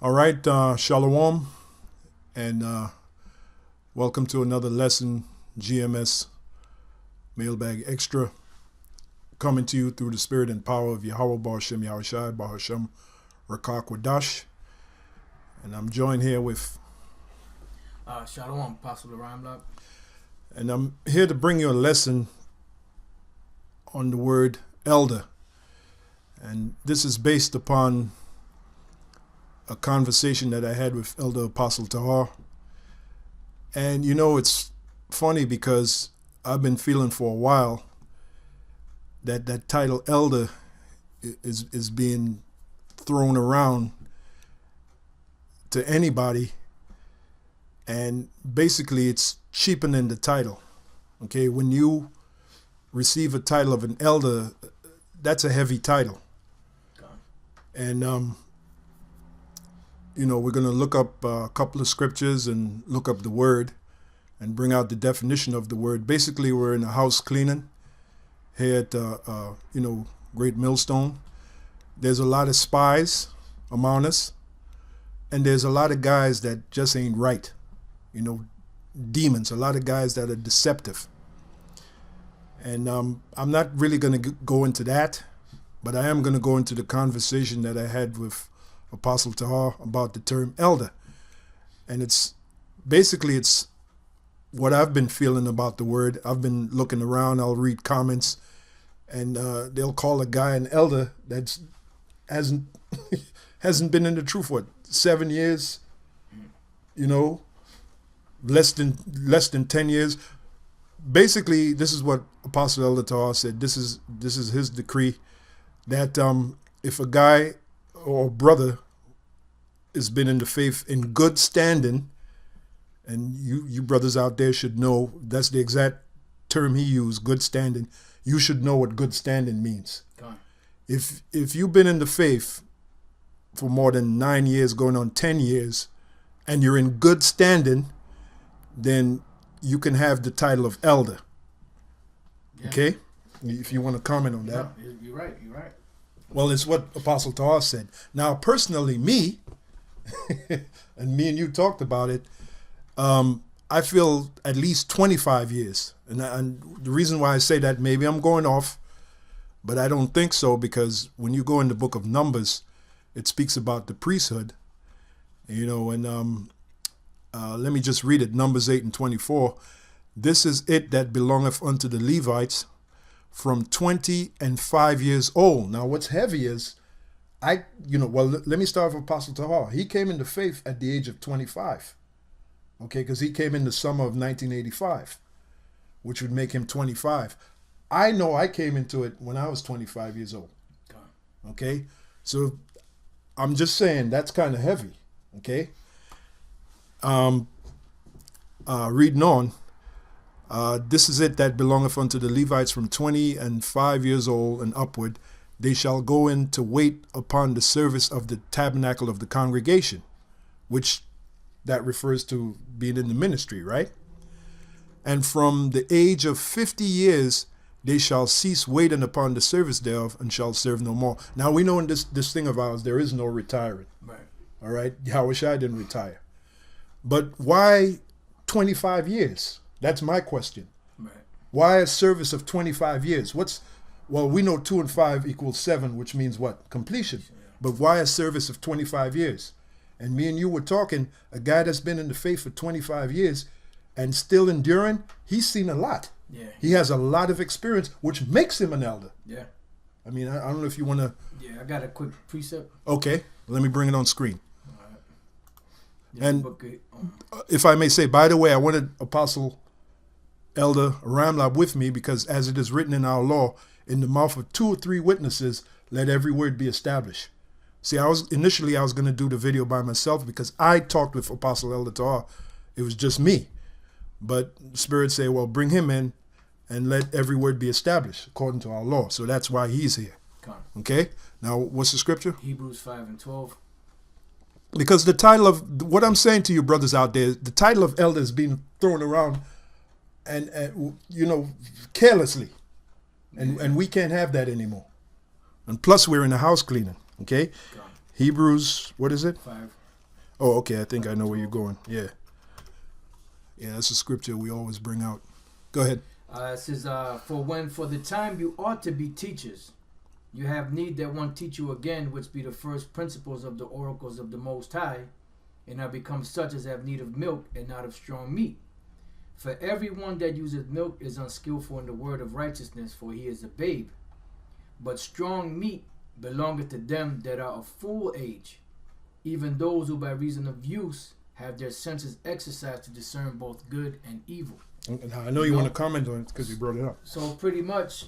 All right, Shalom, and welcome to another lesson, GMS Mailbag Extra, coming to you through the spirit and power of Yahweh Bahashem Yahushai Bahashem Rakak Wadash. And I'm joined here with, Shalom, Apostle Mailbag. and I'm here to bring you a lesson on the word elder. And this is based upon a conversation that I had with Elder Apostle Tahar. And you know, it's funny because I've been feeling for a while that that title elder is being thrown around to anybody, and basically it's cheapening the title. Okay, when you receive a title of an elder, that's a heavy title. And you know, we're going to look up a couple of scriptures and look up the word and bring out the definition of the word. Basically, we're in a house cleaning here at, Great Millstone. There's a lot of spies among us, and there's a lot of guys that just ain't right. You know, demons, a lot of guys that are deceptive. And I'm not really going to go into that, but I am going to go into the conversation that I had with Apostle Tahar about the term elder. And it's what I've been feeling about the word. I've been looking around, I'll read comments, and they'll call a guy an elder that hasn't hasn't been in the truth, 7 years, you know, less than 10 years. Basically, this is what Apostle Elder Tahar said. This is his decree that if a guy or brother has been in the faith in good standing, and you brothers out there should know that's the exact term he used, good standing. You should know what good standing means. If you've been in the faith for more than 9 years, going on 10 years, and you're in good standing, then you can have the title of elder. Yeah. Okay? If you want to comment on that. No, you're right. Well, it's what Apostle Tahar said. Now, personally, me, and me and you talked about it, I feel at least 25 years. And the reason why I say that, maybe I'm going off, but I don't think so, because when you go in the book of Numbers, it speaks about the priesthood, you know, and let me just read it, Numbers 8:24. This is it that belongeth unto the Levites from 20 and 5 years old. Now, what's heavy is, let me start with Apostle Tahar. He came into faith at the age of 25, okay, because he came in the summer of 1985, which would make him 25. I know I came into it when I was 25 years old, okay? So I'm just saying that's kind of heavy, okay? Reading on. This is it that belongeth unto the Levites from 20 and 5 years old and upward. They shall go in to wait upon the service of the tabernacle of the congregation, which that refers to being in the ministry, right? And from the age of 50 years, they shall cease waiting upon the service thereof and shall serve no more. Now, we know in this thing of ours, there is no retiring. Right. All right? Yahushua didn't retire. But why 25 years? That's my question. Right. Why a service of 25 years? We know 2 and 5 equals 7, which means what? Completion. Yeah. But why a service of 25 years? And me and you were talking, a guy that's been in the faith for 25 years and still enduring, he's seen a lot. Yeah. He has a lot of experience, which makes him an elder. Yeah. I mean, I don't know if you want to... Yeah, I got a quick precept. Okay, let me bring it on screen. All right. And if I may say, by the way, I wanted Apostle Elder Ramlab with me, because as it is written in our law, in the mouth of 2 or 3 witnesses, let every word be established. See, I was going to do the video by myself because I talked with Apostle Elder Tahar. It was just me. But Spirit say, well, bring him in and let every word be established according to our law. So that's why he's here. Okay? Now, what's the scripture? Hebrews 5:12. Because the title of, what I'm saying to you brothers out there, the title of elder is being thrown around and carelessly. And we can't have that anymore. And plus we're in the house cleaning, okay? Hebrews, what is it? 5. Oh, okay. I think I know where you're going. Yeah. Yeah, that's a scripture we always bring out. Go ahead. It says, for the time you ought to be teachers, you have need that one teach you again, which be the first principles of the oracles of the Most High, and are become such as have need of milk and not of strong meat. For everyone that useth milk is unskillful in the word of righteousness, for he is a babe. But strong meat belongeth to them that are of full age, even those who by reason of use have their senses exercised to discern both good and evil. And I know you want to comment on it because you brought it up. So pretty much,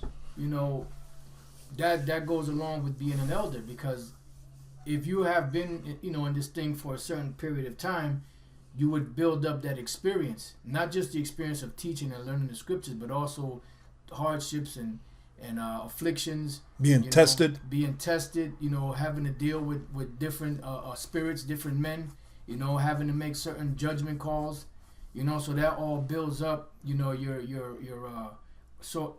that goes along with being an elder, because if you have been, in this thing for a certain period of time, you would build up that experience, not just the experience of teaching and learning the scriptures, but also hardships and afflictions, being tested, having to deal with different spirits, different men, having to make certain judgment calls, so that all builds up, your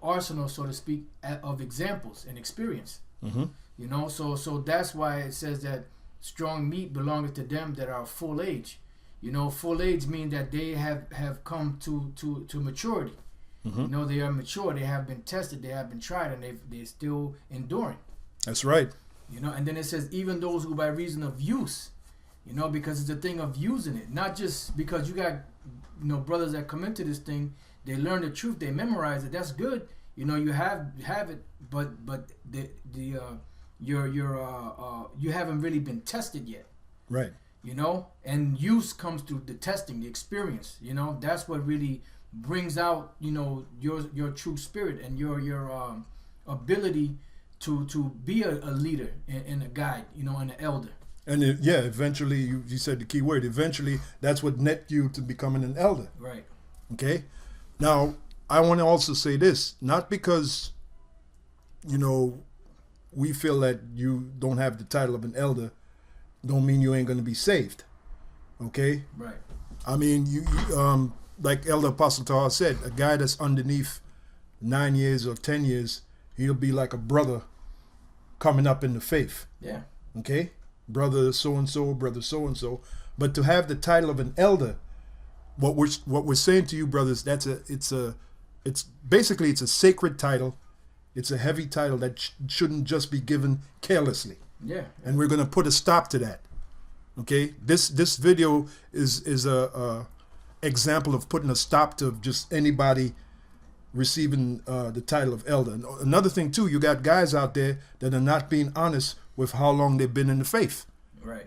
arsenal, so to speak, of examples and experience. Mm-hmm. So that's why it says that strong meat belongeth to them that are full age. Full age means that they have come to maturity. Mm-hmm. They are mature. They have been tested. They have been tried, and they're still enduring. That's right. And then it says even those who by reason of use, because it's a thing of using it, not just because you got brothers that come into this thing, they learn the truth, they memorize it. That's good. You have it, but you haven't really been tested yet. Right. And use comes through the testing, the experience. That's what really brings out your true spirit and your ability to be a leader and a guide, and an elder. And eventually, you said the key word. Eventually, that's what net you to becoming an elder. Right. Okay. Now, I want to also say this, not because we feel that you don't have the title of an elder, don't mean you ain't going to be saved. Okay? Right. I mean, you like Elder Apostle Tahar said, a guy that's underneath 9 years or 10 years, he'll be like a brother coming up in the faith. Yeah. Okay? Brother so-and-so, brother so-and-so. But to have the title of an elder, what we're saying to you, brothers, it's basically a sacred title. It's a heavy title that shouldn't just be given carelessly. Yeah. And we're going to put a stop to that. Okay? This video is a example of putting a stop to just anybody receiving the title of elder. And another thing too, you got guys out there that are not being honest with how long they've been in the faith. Right.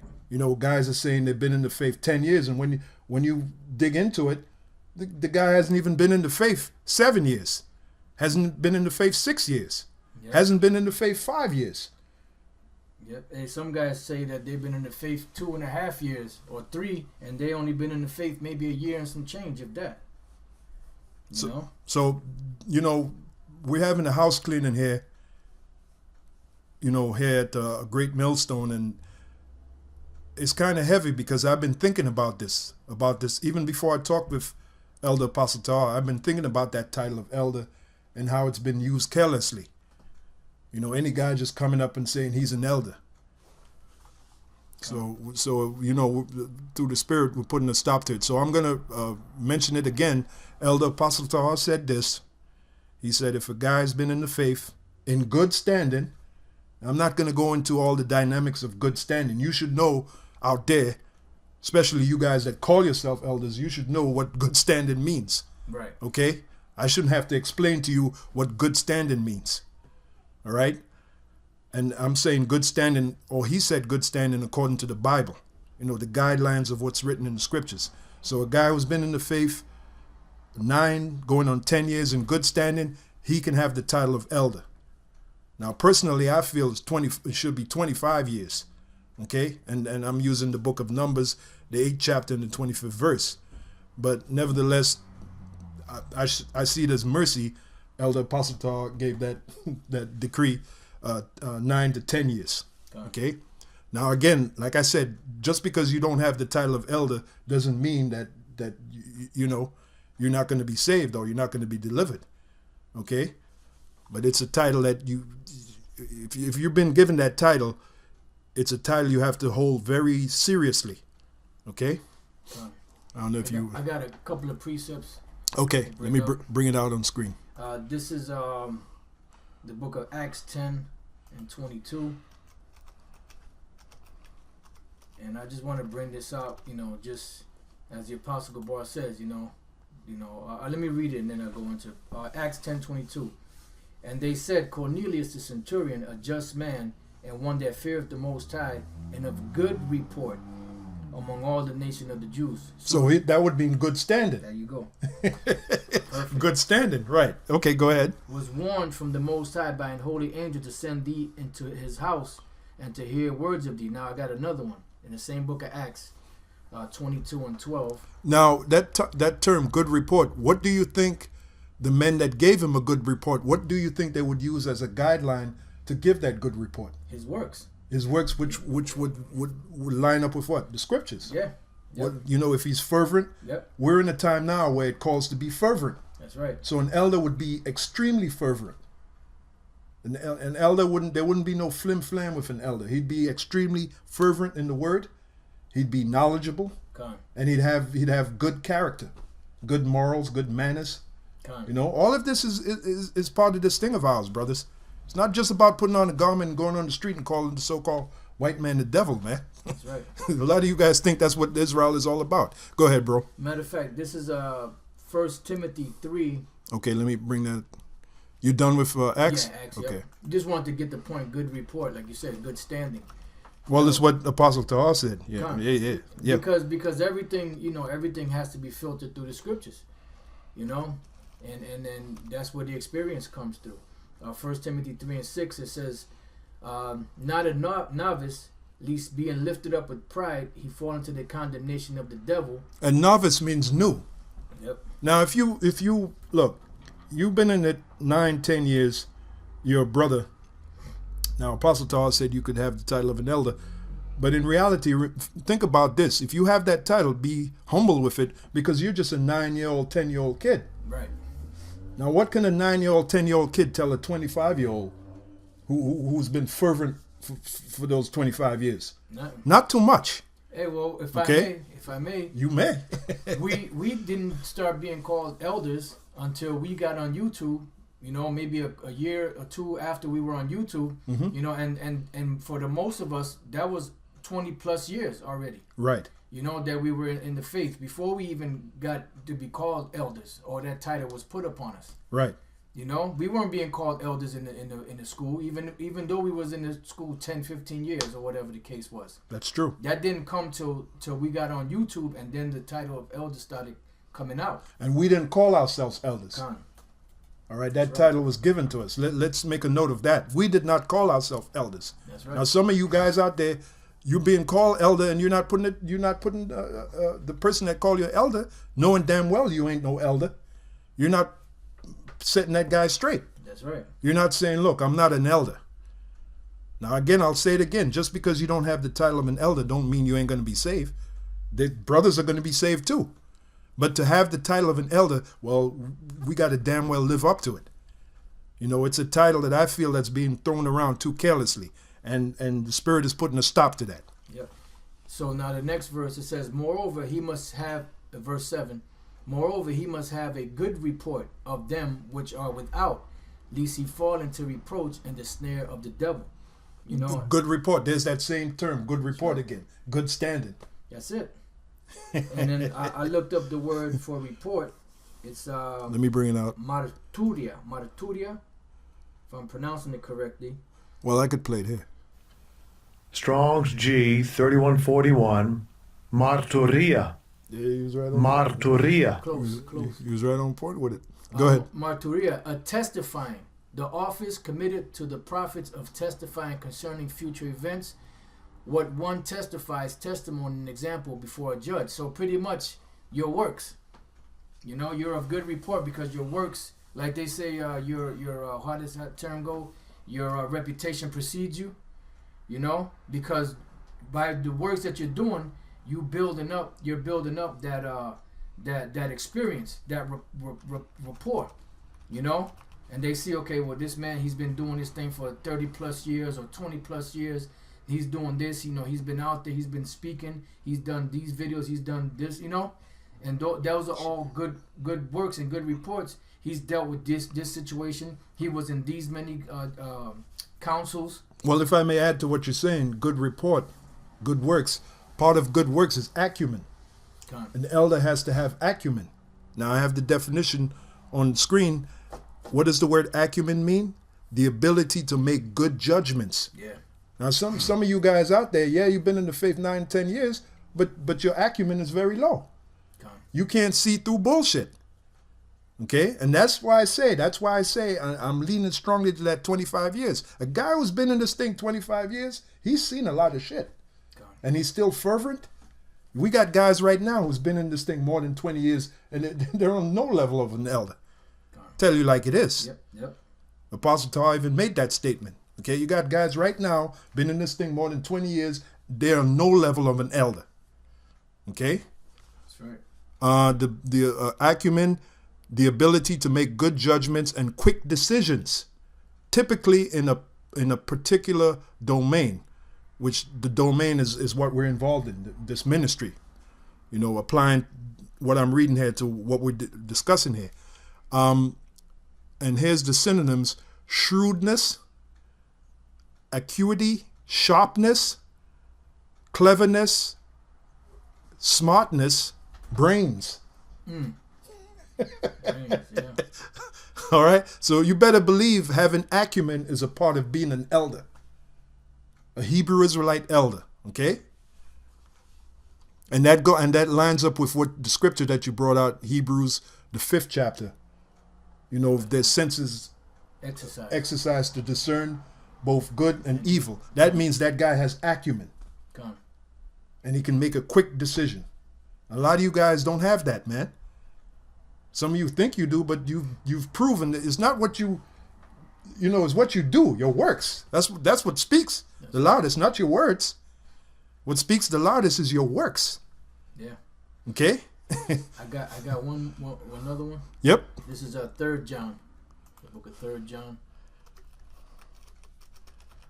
Guys are saying they've been in the faith 10 years, and when you dig into it, the guy hasn't even been in the faith 7 years, hasn't been in the faith 6 years, Yep. hasn't been in the faith 5 years. Yep. Hey, some guys say that they've been in the faith 2.5 years or 3, and they only been in the faith maybe a year and some change, if that. So we're having a house cleaning here. Here at a Great Millstone, and it's kind of heavy because I've been thinking about this even before I talked with Elder Apostle Tahar. I've been thinking about that title of elder and how it's been used carelessly. Any guy just coming up and saying he's an elder. So through the Spirit, we're putting a stop to it. So I'm going to mention it again. Elder Apostle Tahar said this. He said, if a guy's been in the faith in good standing, I'm not going to go into all the dynamics of good standing. You should know out there, especially you guys that call yourself elders, you should know what good standing means. Right. Okay? I shouldn't have to explain to you what good standing means. All right? And I'm saying good standing, or he said good standing according to the Bible, the guidelines of what's written in the scriptures. So a guy who's been in the faith 9, going on 10 years in good standing, he can have the title of elder. Now, personally, I feel it should be 25 years, okay? And I'm using the book of Numbers, the 8th chapter and the 25th verse. But nevertheless, I see it as mercy. Elder Apostle Tahar gave that decree 9 to 10 years, okay? Now, again, like I said, just because you don't have the title of elder doesn't mean that you're not going to be saved or you're not going to be delivered, okay? But it's a title that if you've been given that title, it's a title you have to hold very seriously, Okay? I don't know if I got a couple of precepts. Okay, let me bring it out on screen. This is the book of Acts 10 and 22. And I just want to bring this out, just as the Apostle Gabar says, let me read it and then I'll go into Acts 10:22. And they said, Cornelius the centurion, a just man, and one that feareth the Most High, and of good report among all the nation of the Jews. So that would be in good standing. There you go. Good standing, right. Okay, go ahead. Was warned from the Most High by an holy angel to send thee into his house and to hear words of thee. Now I got another one in the same book of Acts 22 and 12. Now, that term, good report, what do you think the men that gave him a good report, what do you think they would use as a guideline to give that good report? His works. His works, which would line up with what? The scriptures. Yeah. Yep. What, if he's fervent, yep. We're in a time now where it calls to be fervent. That's right. So an elder would be extremely fervent. An elder there wouldn't be no flim flam with an elder. He'd be extremely fervent in the word. He'd be knowledgeable. And he'd have good character, good morals, good manners. All of this is part of this thing of ours, brothers. It's not just about putting on a garment and going on the street and calling the so-called white man the devil, man. That's right. A lot of you guys think that's what Israel is all about. Go ahead, bro. Matter of fact, this is 1 Timothy 3. Okay, let me bring that. You done with Acts? Yeah, Acts. Okay. Yep. Just wanted to get the point. Good report, like you said, good standing. Well, it's what Apostle Tahar said. Yeah. Because everything, everything has to be filtered through the scriptures, and then that's where the experience comes through. 1 Timothy 3 and 6, it says, not a novice, least being lifted up with pride, he fall into the condemnation of the devil. A novice means new. Yep. Now, if you look, you've been in it 9-10 years, you're a brother. Now, Apostle Tahar said you could have the title of an elder. But in reality, think about this. If you have that title, be humble with it, because you're just a 9-year-old, 10-year-old kid. Right. Now, what can a 9-year-old, 10-year-old kid tell a 25-year-old who's been fervent for those 25 years? Nothing. Not too much. Hey, well, if I may. You may. we didn't start being called elders until we got on YouTube. Maybe a year or two after we were on YouTube. Mm-hmm. And for the most of us, that was 20 plus years already. Right. That we were in the faith before we even got to be called elders or that title was put upon us. Right. We weren't being called elders in the school, even though we was in the school 10, 15 years or whatever the case was. That's true. That didn't come till we got on YouTube, and then the title of elder started coming out. And we didn't call ourselves elders. All right, that title was given to us. Let's make a note of that. We did not call ourselves elders. That's right. Now, some of you guys out there, you're being called elder, and you're not putting the person that called you elder, knowing damn well you ain't no elder. You're not setting that guy straight. That's right. You're not saying, look, I'm not an elder. Now, again, I'll say it again. Just because you don't have the title of an elder don't mean you ain't going to be saved. The brothers are going to be saved too. But to have the title of an elder, well, we got to damn well live up to it. It's a title that I feel that's being thrown around too carelessly. And the Spirit is putting a stop to that. Yep. So now the next verse, it says, moreover, he must have, verse 7, moreover, he must have a good report of them which are without, lest he fall into reproach and the snare of the devil. Good report. There's that same term, good report again. Good standing. That's it. And then I looked up the word for report. It's let me bring it out. Marturia, if I'm pronouncing it correctly. Well, I could play it here. Strong's G 3141, marturia. Yeah, he was right on. Marturia. Close. He was right on point with it. Go ahead. Marturia, a testifying, the office committed to the prophets of testifying concerning future events. What one testifies, testimony and example before a judge. So pretty much your works. You're of good report because your works, like they say, your how does that term go? Your reputation precedes you. Because by the works that you're doing, you're building up that experience, that rapport. And they see, okay, well, this man, he's been doing this thing for 30 plus years or 20 plus years. he's doing this. He's been out there. He's been speaking. He's done these videos. He's done this. And those are all good works and good reports. He's dealt with this situation. He was in these many councils. Well, if I may add to what you're saying, good report, good works. Part of good works is acumen. An elder has to have acumen. Now, I have the definition on the screen. What does the word acumen mean? The ability to make good judgments. Yeah. Now, some of you guys out there, you've been in the faith 9, 10 years, but your acumen is very low. You can't see through bullshit. Okay? And that's why I say I'm leaning strongly to that 25 years. A guy who's been in this thing 25 years, he's seen a lot of shit. And he's still fervent. We got guys right now who's been in this thing more than 20 years, and they're on no level of an elder. Tell you like it is. Yep. Apostle Tar even made that statement. Okay, you got guys right now, been in this thing more than 20 years, they're on no level of an elder. Okay? That's right. The acumen, the ability to make good judgments and quick decisions, typically in a particular domain, which the domain is what we're involved in, this ministry. Applying what I'm reading here to what we're discussing here. And here's the synonyms: shrewdness, acuity, sharpness, cleverness, smartness, brains. Brains, yeah. All right? So you better believe having acumen is a part of being an elder. A Hebrew Israelite elder, okay? And that lines up with what the scripture that you brought out, Hebrews, the 5th chapter. Their senses exercised to discern both good and evil. That means that guy has acumen. And he can make a quick decision. A lot of you guys don't have that, man. Some of you think you do, but you've proven that it's not what it's what you do, your works. That's what speaks the loudest, not your words. What speaks the loudest is your works. Yeah. Okay? I got another one. Yep. This is 3 John. The book of 3 John.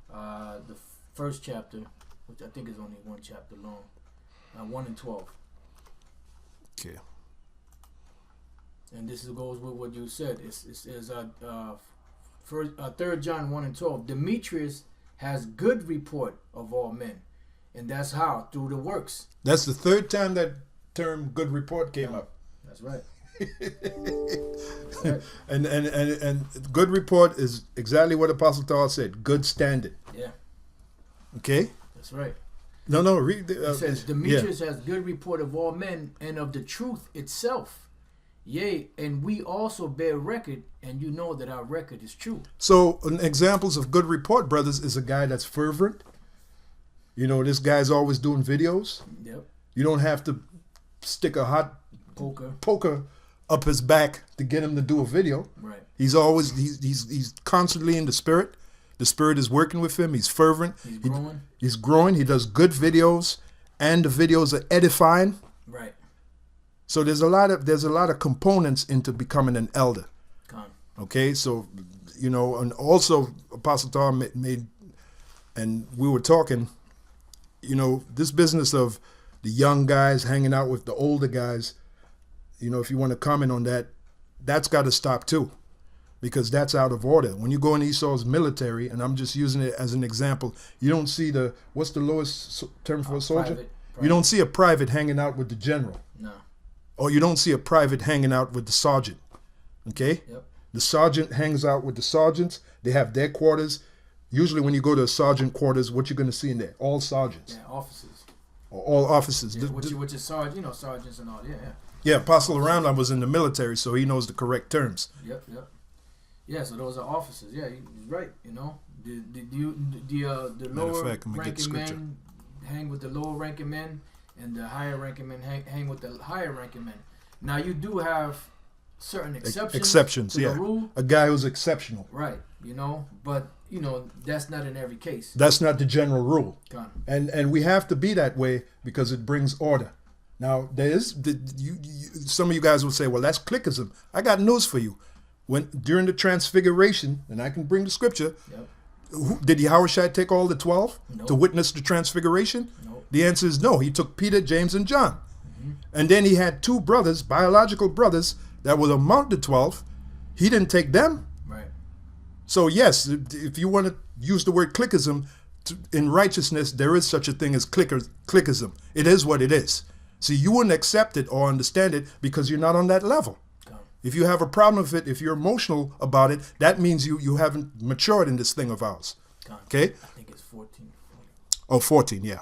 The first chapter, which I think is only one chapter long. 1 and 12. Okay. And this goes with what you said. It says 3 John 1 and 12. Demetrius has good report of all men. And that's how? Through the works. That's the third time that term good report came up. That's right. And good report is exactly what Apostle Tar said. Good standard. Yeah. Okay? That's right. No, read it says, Demetrius has good report of all men and of the truth itself. Yea, and we also bear record, and you know that our record is true. So, examples of good report, brothers, is a guy that's fervent. This guy's always doing videos. Yep. You don't have to stick a hot poker up his back to get him to do a video. Right. He's constantly in the spirit. The spirit is working with him. He's fervent. He's growing. He does good videos, and the videos are edifying. Right. So there's a lot of components into becoming an elder. Okay, so and also Apostle Tar made, and we were talking, this business of the young guys hanging out with the older guys, if you want to comment on that, that's got to stop too, because that's out of order. When you go in Esau's military, and I'm just using it as an example, you don't see what's the lowest term for a soldier? Private. You don't see a private hanging out with the general. No. Or you don't see a private hanging out with the sergeant. Okay? Yep. The sergeant hangs out with the sergeants. They have their quarters. Usually when you go to a sergeant quarters, what you're going to see in there? All sergeants. Yeah, officers. Or all officers. Yeah, which is sergeant, sergeants and all. Yeah. Yeah, Apostle Around, I was in the military, so he knows the correct terms. Yep. Yeah, so those are officers. Yeah, he's right. The lower ranking men hang with the lower ranking men, and the higher ranking men hang with the higher ranking men. Now you do have certain exceptions to the rule. A guy who's exceptional. Right, but that's not in every case. That's not the general rule. And we have to be that way because it brings order. Now some of you guys will say, well, that's clickism. I got news for you. During the transfiguration, and I can bring the scripture, yep. Did Yahushua take all the 12 Nope. to witness the transfiguration? Nope. The answer is no. He took Peter, James, and John. And then he had 2 brothers, biological brothers, that were among the 12. He didn't take them. Right. So yes, if you want to use the word clickism, in righteousness, there is such a thing as clickism. It is what it is. See, you wouldn't accept it or understand it because you're not on that level. Okay. If you have a problem with it, if you're emotional about it, that means you haven't matured in this thing of ours. Okay? I think it's 14. Oh, 14, yeah.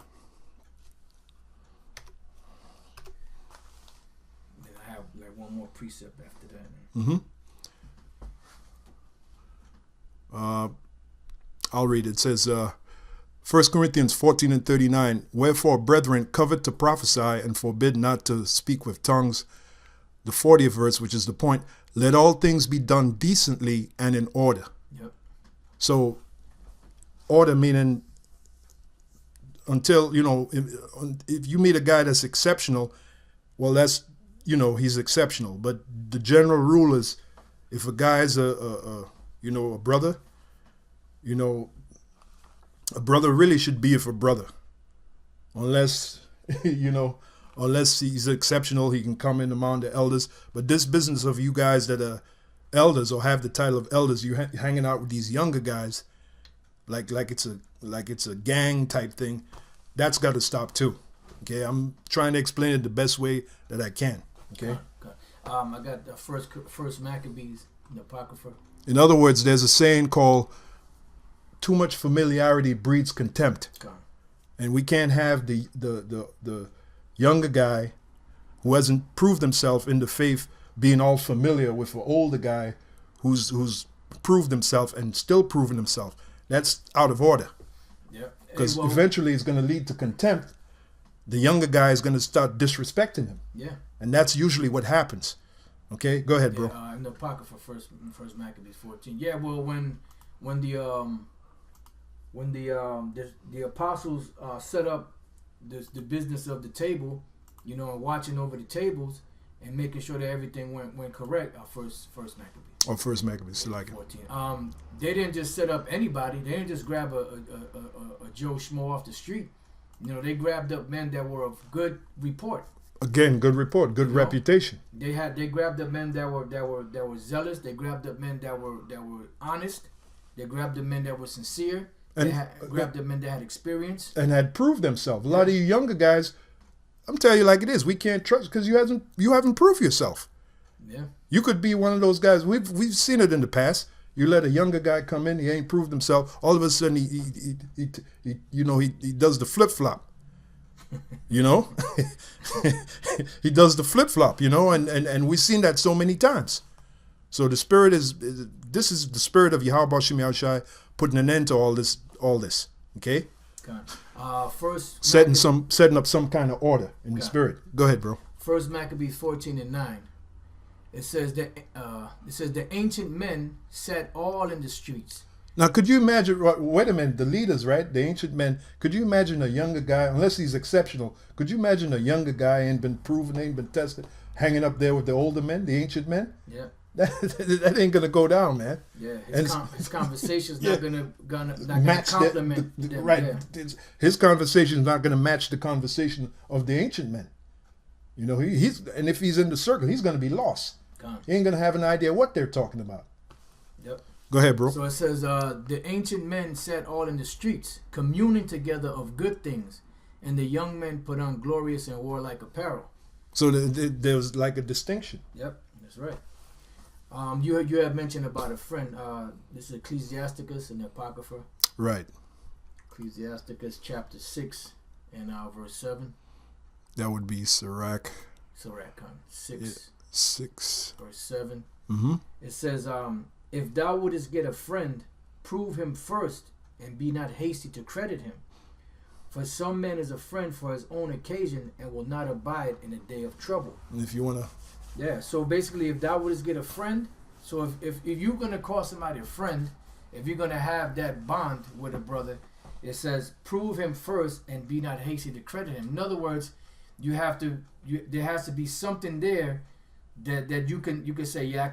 Then I have like one more precept after that. Mm-hmm. I'll read it. It says, 1 Corinthians 14 and 39, wherefore, brethren, covet to prophesy and forbid not to speak with tongues. The 40th verse, which is the point, let all things be done decently and in order. Yep. So, order meaning until, if you meet a guy that's exceptional, well, that's, he's exceptional. But the general rule is if a guy's a brother, a brother really should be with a brother. Unless, unless he's exceptional, he can come in among the elders. But this business of you guys that are elders or have the title of elders, you hanging out with these younger guys, like it's a gang type thing, that's got to stop too. Okay, I'm trying to explain it the best way that I can. Okay. I got the first Maccabees, the Apocrypha. In other words, there's a saying called too much familiarity breeds contempt. Okay. And we can't have the younger guy who hasn't proved himself in the faith being all familiar with an older guy who's proved himself and still proving himself. That's out of order. Yeah. Because eventually it's going to lead to contempt. The younger guy is going to start disrespecting him. Yeah. And that's usually what happens. Okay, go ahead, bro. In the Apocrypha, first Maccabees 14. Yeah, well, when the apostles set up the business of the table, watching over the tables and making sure that everything went correct. First Maccabees. Oh, first Maccabees, like it. 14. They didn't just set up anybody. They didn't just grab a Joe Schmo off the street. They grabbed up men that were of good report. Again, good report, good reputation. They grabbed up men that were zealous. They grabbed up men that were honest. They grabbed up men that were sincere. They grabbed up men that had experience and had proved themselves. A lot of you younger guys, I'm telling you like it is. We can't trust because you haven't proved yourself. Yeah. You could be one of those guys. We've seen it in the past. You let a younger guy come in, he ain't proved himself. All of a sudden, he does the flip flop. He does the flip flop. And we've seen that so many times. So the spirit this is the spirit of Yahweh Shem Yahushai putting an end to all this. Okay. First setting up some kind of order in the spirit. Go ahead, bro. First Maccabees 14 and 9. It says that the ancient men sat all in the streets. Now, could you imagine? Wait a minute, the leaders, right? The ancient men. Could you imagine a younger guy, unless he's exceptional? Could you imagine a younger guy ain't been proven, ain't been tested, hanging up there with the older men, the ancient men? Yeah. That ain't gonna go down, man. Yeah, his conversation's not gonna match compliment them. Right. Yeah. His conversation's not gonna match the conversation of the ancient men. He's and if he's in the circle, he's gonna be lost. He ain't gonna have an idea what they're talking about. Yep. Go ahead, bro. So it says, the ancient men sat all in the streets, communing together of good things, and the young men put on glorious and warlike apparel. So there was like a distinction. Yep, that's right. You had mentioned about a friend. This is Ecclesiasticus in the Apocrypha. Right. Ecclesiasticus chapter 6 and verse 7. That would be Sirach. 6 verse 7. Mm-hmm. It says, if thou wouldest get a friend, prove him first, and be not hasty to credit him. For some man is a friend for his own occasion, and will not abide in a day of trouble. And if you want to... Yeah, so basically, if thou wouldest get a friend, so if you're going to call somebody a friend, if you're going to have that bond with a brother, it says, prove him first, and be not hasty to credit him. In other words, there has to be something there that you can say, yeah,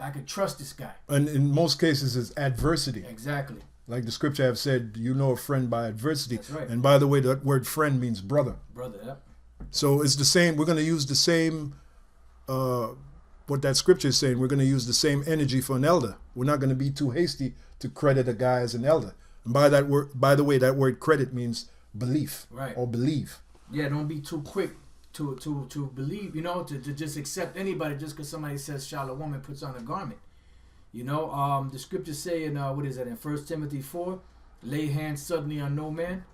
I could trust this guy. And in most cases, it's adversity. Exactly. Like the scripture have said, you know a friend by adversity. That's right. And by the way, that word friend means brother. Brother, yep. So it's the same. We're going to use the same, what that scripture is saying. We're going to use the same energy for an elder. We're not going to be too hasty to credit a guy as an elder. And by that word, by the way, that word credit means belief, right, or believe. Yeah, don't be too quick to believe, to just accept anybody just because somebody says Shalom and puts on a garment. The scriptures say in, what is that, in 1 Timothy 4, lay hands suddenly on no man.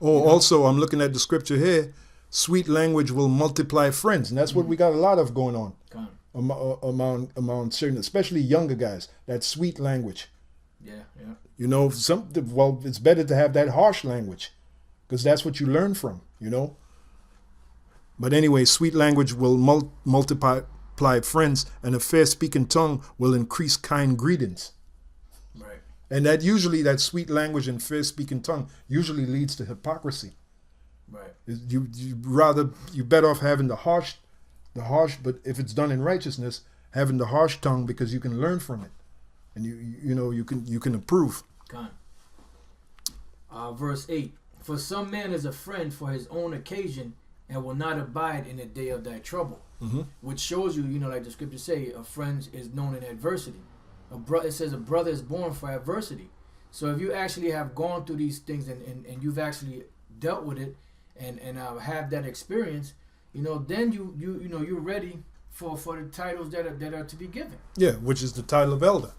Oh, also, I'm looking at the scripture here. Sweet language will multiply friends. And that's what we got a lot of going on among certain, especially younger guys, that sweet language. Yeah. It's better to have that harsh language because that's what you learn from, But anyway, sweet language will multiply friends, and a fair-speaking tongue will increase kind greetings. Right. And that sweet language and fair-speaking tongue usually leads to hypocrisy. Right. You better off having the harsh, but if it's done in righteousness, having the harsh tongue because you can learn from it, and you can improve. Verse 8: For some man is a friend for his own occasion, and will not abide in the day of thy trouble. Mm-hmm. Which shows you, like the scriptures say, a friend is known in adversity. It says a brother is born for adversity. So if you actually have gone through these things and you've actually dealt with it and have that experience, then you're ready for the titles that are to be given. Yeah, which is the title of elder.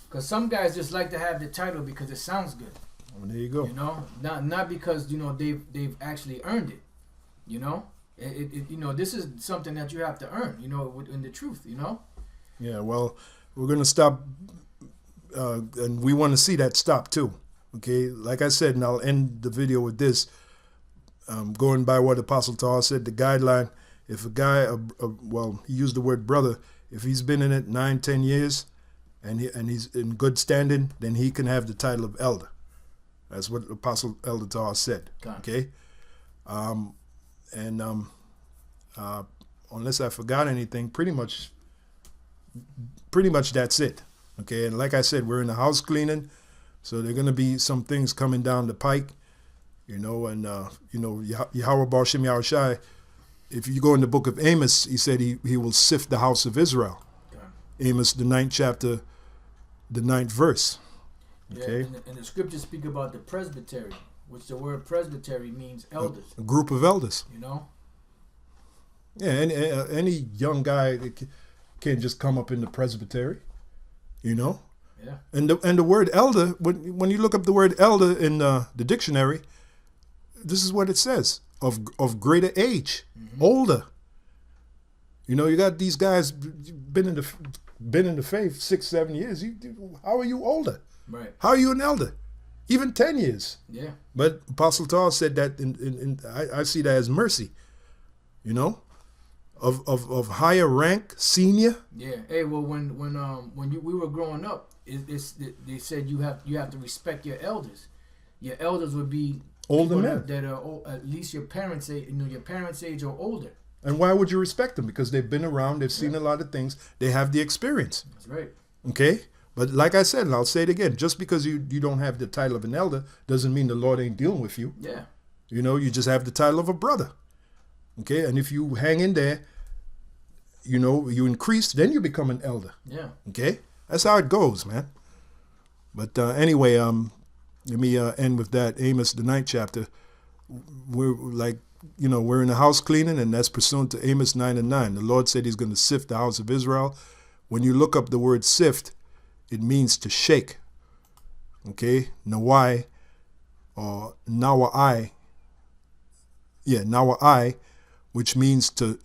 Because some guys just like to have the title because it sounds good. Well, there you go. Not because they've actually earned it. This is something that you have to earn. In the truth. Yeah. Well, we're gonna stop, and we want to see that stop too. Okay. Like I said, and I'll end the video with this. Going by what Apostle Tar said, the guideline: if a guy, he used the word brother. If he's been in it 9-10 years, and he's in good standing, then he can have the title of elder. That's what Apostle Elder Tar said. Okay. Unless I forgot anything, pretty much that's it. Okay. And like I said, we're in the house cleaning, so there are going to be some things coming down the pike. Yahweh Baal Shem Yahushai, if you go in the book of Amos, he said he will sift the house of Israel. Amos, the 9th chapter, the 9th verse. Okay. Yeah, and the scriptures speak about the presbytery, which the word presbytery means elders. A group of elders. Yeah, and any young guy can't just come up in the presbytery, Yeah. And the word elder, when you look up the word elder in the dictionary, this is what it says: of greater age, older. You got these guys been in the faith 6-7 years. How are you older? Right. How are you an elder? Even 10 years. Yeah. But Apostle Tar said that I see that as mercy. Of higher rank, senior. Yeah. Hey, well, when we were growing up, they said you have to respect your elders. Your elders would be older men that are at least your parents' age, your parents' age or older. And why would you respect them? Because they've been around, they've seen a lot of things, they have the experience. That's right. Okay? But like I said, and I'll say it again, just because you don't have the title of an elder doesn't mean the Lord ain't dealing with you. Yeah. You just have the title of a brother. Okay? And if you hang in there, you increase, then you become an elder. Yeah. Okay? That's how it goes, man. But anyway, let me end with that. Amos, the 9th chapter. We're in the house cleaning, and that's pursuant to Amos 9:9. The Lord said he's going to sift the house of Israel. When you look up the word sift, it means to shake. Okay? Nawai, or Nawai. Yeah, Nawai, which means to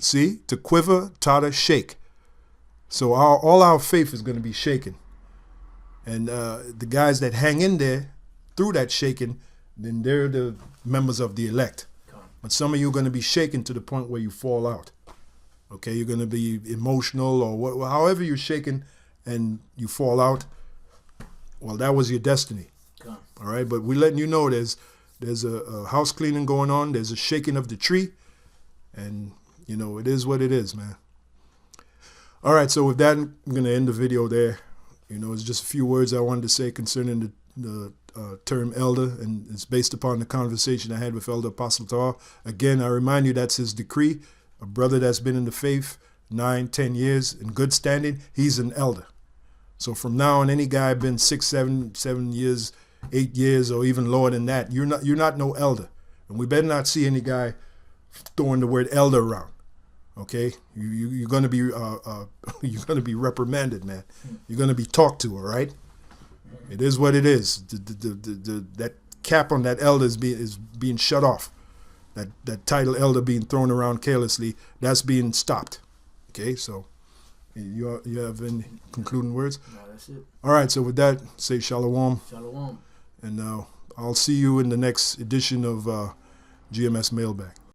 quiver, totter, shake. So all our faith is going to be shaken. And the guys that hang in there through that shaking, then they're the members of the elect. But some of you are going to be shaken to the point where you fall out. Okay, you're going to be emotional or however you're shaken and you fall out. Well, that was your destiny. All right, but we're letting you know there's a house cleaning going on. There's a shaking of the tree. And, it is what it is, man. All right, so with that, I'm going to end the video there. It's just a few words I wanted to say concerning the term elder, and it's based upon the conversation I had with Elder Apostle Tar. Again, I remind you that's his decree. A brother that's been in the faith 9, 10 years in good standing, he's an elder. So from now on, any guy been 6, 7 years, 8 years, or even lower than that, you're not no elder. And we better not see any guy throwing the word elder around. Okay, you're gonna be you're gonna be reprimanded, man. You're gonna be talked to. All right. It is what it is. That cap on that elder is being shut off. That title elder being thrown around carelessly, that's being stopped. Okay, so you have any concluding words? No, that's it. All right, so with that, say shalom. Shalom. And I'll see you in the next edition of GMS Mailbag.